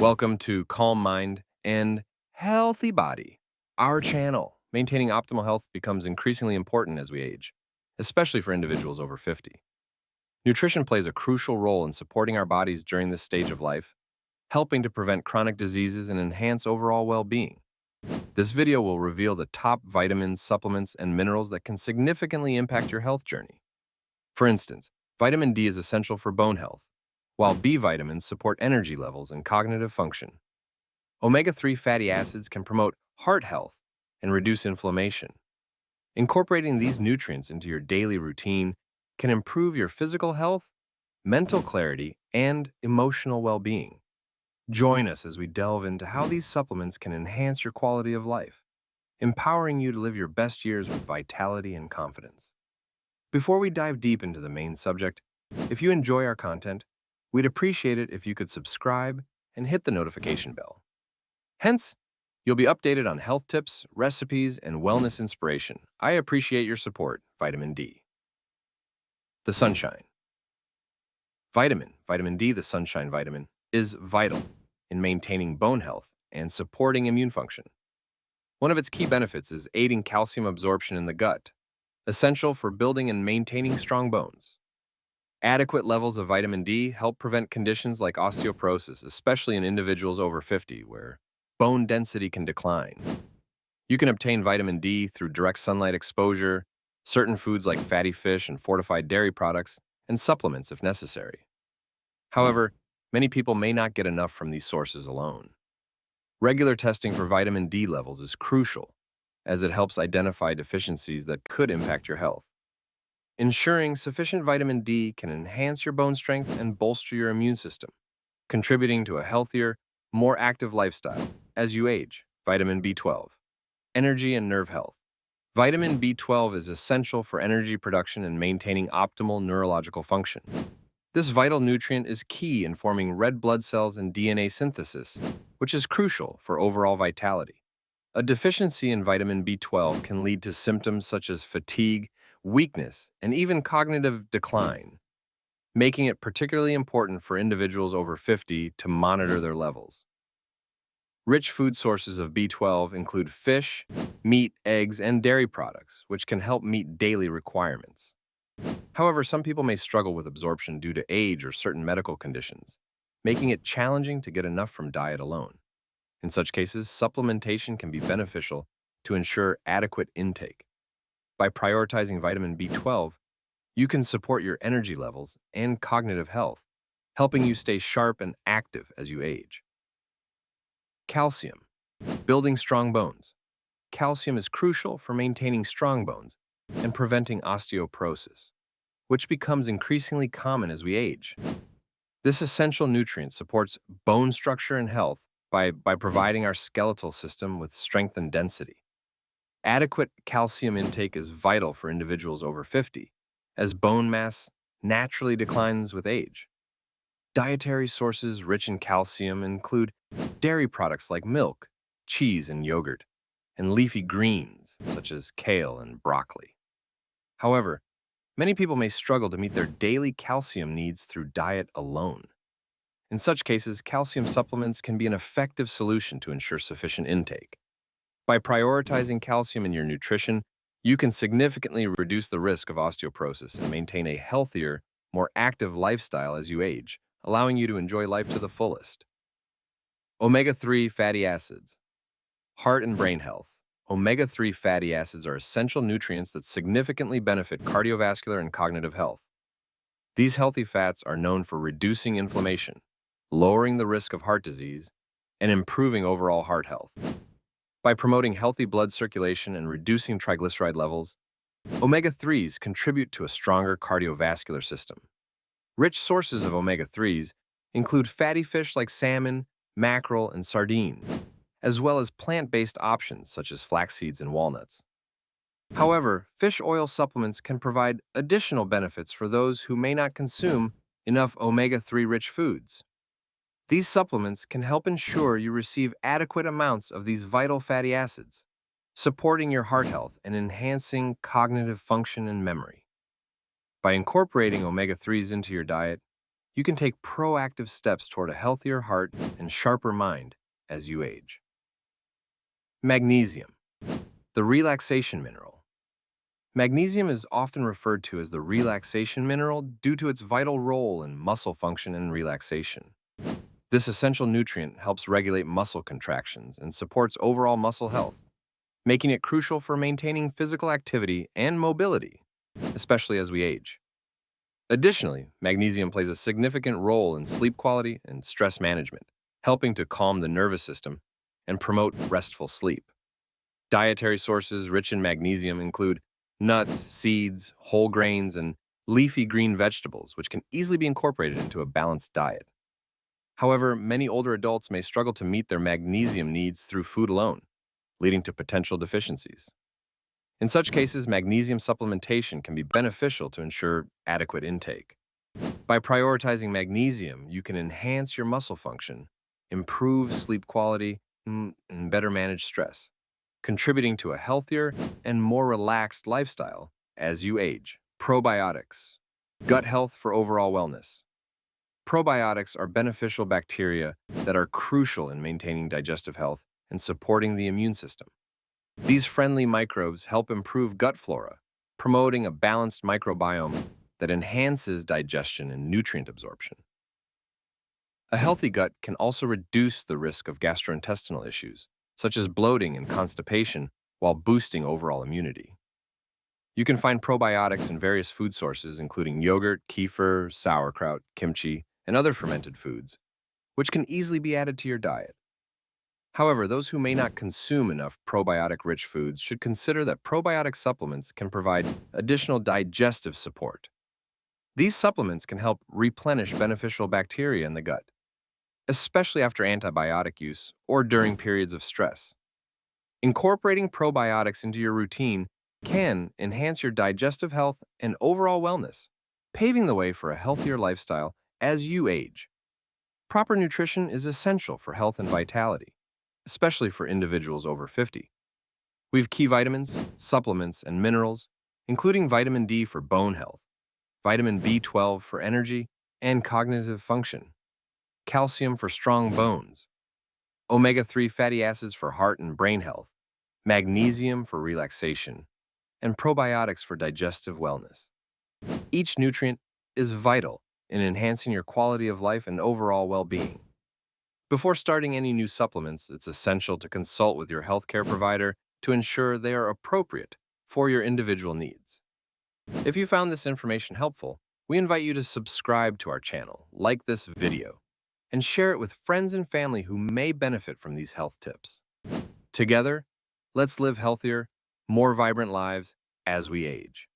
Welcome to Calm Mind and Healthy Body. Our channel, maintaining optimal health, becomes increasingly important as we age, especially for individuals over 50. Nutrition plays a crucial role in supporting our bodies during this stage of life, helping to prevent chronic diseases and enhance overall well-being. This video will reveal the top vitamins, supplements, and minerals that can significantly impact your health journey. For instance, vitamin D is essential for bone health, while B vitamins support energy levels and cognitive function. Omega-3 fatty acids can promote heart health and reduce inflammation. Incorporating these nutrients into your daily routine can improve your physical health, mental clarity, and emotional well-being. Join us as we delve into how these supplements can enhance your quality of life, empowering you to live your best years with vitality and confidence. Before we dive deep into the main subject, if you enjoy our content, we'd appreciate it if you could subscribe and hit the notification bell. Hence, you'll be updated on health tips, recipes, and wellness inspiration. I appreciate your support. Vitamin D. The sunshine. Vitamin D, the sunshine vitamin, is vital in maintaining bone health and supporting immune function. One of its key benefits is aiding calcium absorption in the gut, essential for building and maintaining strong bones. Adequate levels of vitamin D help prevent conditions like osteoporosis, especially in individuals over 50, where bone density can decline. You can obtain vitamin D through direct sunlight exposure, certain foods like fatty fish and fortified dairy products, and supplements if necessary. However, many people may not get enough from these sources alone. Regular testing for vitamin D levels is crucial, as it helps identify deficiencies that could impact your health. Ensuring sufficient vitamin D can enhance your bone strength and bolster your immune system, contributing to a healthier, more active lifestyle as you age. Vitamin B12. Energy and nerve health. Vitamin B12 is essential for energy production and maintaining optimal neurological function. This vital nutrient is key in forming red blood cells and DNA synthesis, which is crucial for overall vitality. A deficiency in vitamin B12 can lead to symptoms such as fatigue, weakness, and even cognitive decline, making it particularly important for individuals over 50 to monitor their levels. Rich food sources of B12 include fish, meat, eggs, and dairy products, which can help meet daily requirements. However, some people may struggle with absorption due to age or certain medical conditions, making it challenging to get enough from diet alone. In such cases, supplementation can be beneficial to ensure adequate intake. By prioritizing vitamin B12, you can support your energy levels and cognitive health, helping you stay sharp and active as you age. Calcium. Building strong bones. Calcium is crucial for maintaining strong bones and preventing osteoporosis, which becomes increasingly common as we age. This essential nutrient supports bone structure and health by providing our skeletal system with strength and density. Adequate calcium intake is vital for individuals over 50, as bone mass naturally declines with age. Dietary sources rich in calcium include dairy products like milk, cheese, and yogurt, and leafy greens such as kale and broccoli. However, many people may struggle to meet their daily calcium needs through diet alone. In such cases, calcium supplements can be an effective solution to ensure sufficient intake. By prioritizing calcium in your nutrition, you can significantly reduce the risk of osteoporosis and maintain a healthier, more active lifestyle as you age, allowing you to enjoy life to the fullest. Omega-3 fatty acids. Heart and brain health. Omega-3 fatty acids are essential nutrients that significantly benefit cardiovascular and cognitive health. These healthy fats are known for reducing inflammation, lowering the risk of heart disease, and improving overall heart health. By promoting healthy blood circulation and reducing triglyceride levels, omega-3s contribute to a stronger cardiovascular system. Rich sources of omega-3s include fatty fish like salmon, mackerel, and sardines, as well as plant-based options such as flax seeds and walnuts. However, fish oil supplements can provide additional benefits for those who may not consume enough omega-3 rich foods. These supplements can help ensure you receive adequate amounts of these vital fatty acids, supporting your heart health and enhancing cognitive function and memory. By incorporating omega-3s into your diet, you can take proactive steps toward a healthier heart and sharper mind as you age. Magnesium, the relaxation mineral. Magnesium is often referred to as the relaxation mineral due to its vital role in muscle function and relaxation. This essential nutrient helps regulate muscle contractions and supports overall muscle health, making it crucial for maintaining physical activity and mobility, especially as we age. Additionally, magnesium plays a significant role in sleep quality and stress management, helping to calm the nervous system and promote restful sleep. Dietary sources rich in magnesium include nuts, seeds, whole grains, and leafy green vegetables, which can easily be incorporated into a balanced diet. However, many older adults may struggle to meet their magnesium needs through food alone, leading to potential deficiencies. In such cases, magnesium supplementation can be beneficial to ensure adequate intake. By prioritizing magnesium, you can enhance your muscle function, improve sleep quality, and better manage stress, contributing to a healthier and more relaxed lifestyle as you age. Probiotics, gut health for overall wellness. Probiotics are beneficial bacteria that are crucial in maintaining digestive health and supporting the immune system. These friendly microbes help improve gut flora, promoting a balanced microbiome that enhances digestion and nutrient absorption. A healthy gut can also reduce the risk of gastrointestinal issues, such as bloating and constipation, while boosting overall immunity. You can find probiotics in various food sources, including yogurt, kefir, sauerkraut, kimchi, and other fermented foods, which can easily be added to your diet. However, those who may not consume enough probiotic-rich foods should consider that probiotic supplements can provide additional digestive support. These supplements can help replenish beneficial bacteria in the gut, especially after antibiotic use or during periods of stress. Incorporating probiotics into your routine can enhance your digestive health and overall wellness, paving the way for a healthier lifestyle as you age. Proper nutrition is essential for health and vitality, especially for individuals over 50. We have key vitamins, supplements, and minerals, including vitamin D for bone health, vitamin B12 for energy and cognitive function, calcium for strong bones, omega-3 fatty acids for heart and brain health, magnesium for relaxation, and probiotics for digestive wellness. Each nutrient is vital in enhancing your quality of life and overall well-being. Before starting any new supplements, it's essential to consult with your healthcare provider to ensure they are appropriate for your individual needs. If you found this information helpful, we invite you to subscribe to our channel, like this video, and share it with friends and family who may benefit from these health tips. Together, let's live healthier, more vibrant lives as we age.